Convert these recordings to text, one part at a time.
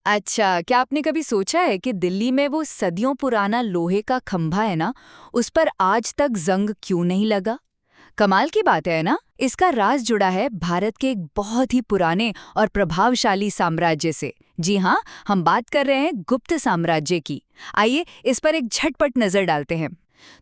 अच्छा, क्या आपने कभी सोचा है कि दिल्ली में वो सदियों पुराना लोहे का खंभा है ना, उस पर आज तक जंग क्यों नहीं लगा? कमाल की बात है ना। इसका राज जुड़ा है भारत के एक बहुत ही पुराने और प्रभावशाली साम्राज्य से। जी हाँ, हम बात कर रहे हैं गुप्त साम्राज्य की। आइए इस पर एक झटपट नजर डालते हैं।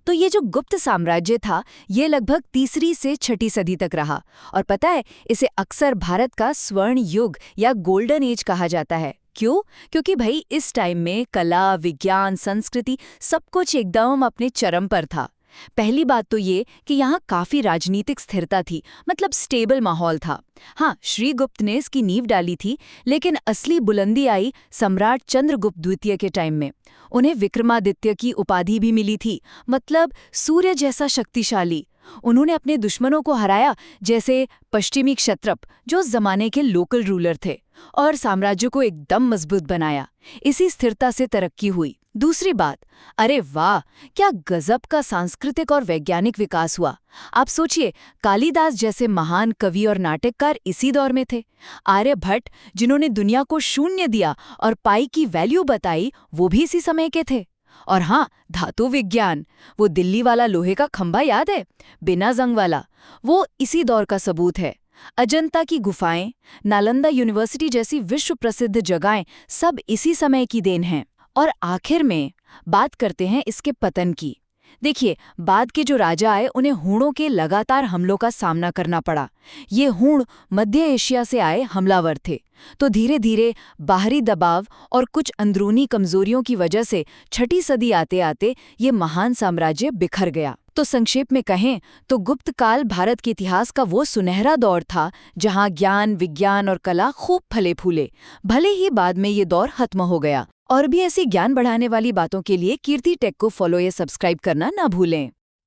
तो ये जो गुप्त साम्राज्य था, ये लगभग तीसरी से छठी सदी तक रहा। और पता है, इसे अक्सर भारत का स्वर्ण युग या गोल्डन एज कहा जाता है। क्यों? क्योंकि भाई इस टाइम में कला, विज्ञान, संस्कृति सब कुछ एकदम अपने चरम पर था। पहली बात तो ये कि यहाँ काफी राजनीतिक स्थिरता थी, मतलब स्टेबल माहौल था। हाँ, श्रीगुप्त ने इसकी नींव डाली थी, लेकिन असली बुलंदी आई सम्राट चंद्रगुप्त द्वितीय के टाइम में। उन्हें विक्रमादित्य की उपाधि भी मिली थी, मतलब सूर्य जैसा शक्तिशाली। उन्होंने अपने दुश्मनों को हराया, जैसे पश्चिमी क्षत्रप, जो उस जमाने के लोकल रूलर थे, और साम्राज्य को एकदम मजबूत बनाया। इसी स्थिरता से तरक्की हुई। दूसरी बात, अरे वाह, क्या गजब का सांस्कृतिक और वैज्ञानिक विकास हुआ। आप सोचिए, कालिदास जैसे महान कवि और नाटककार इसी दौर में थे। आर्यभट्ट, जिन्होंने दुनिया को शून्य दिया और पाई की वैल्यू बताई, वो भी इसी समय के थे। और हाँ, धातु विज्ञान, वो दिल्ली वाला लोहे का खंभा याद है, बिना जंग वाला, वो इसी दौर का सबूत है। अजंता की गुफाएं, नालंदा यूनिवर्सिटी जैसी विश्व प्रसिद्ध जगहें सब इसी समय की देन हैं। और आखिर में बात करते हैं इसके पतन की। देखिए, बाद के जो राजा आए, उन्हें हूणों के लगातार हमलों का सामना करना पड़ा। ये हूण मध्य एशिया से आए हमलावर थे। तो धीरे धीरे बाहरी दबाव और कुछ अंदरूनी कमजोरियों की वजह से छठी सदी आते आते ये महान साम्राज्य बिखर गया। तो संक्षेप में कहें तो गुप्त काल भारत के इतिहास का वो सुनहरा दौर था, जहां ज्ञान, विज्ञान और कला खूब फले फूले। भले ही बाद में ये दौर खत्म हो गया। और भी ऐसी ज्ञान बढ़ाने वाली बातों के लिए कीर्ति टेक को फॉलो या सब्सक्राइब करना ना भूलें।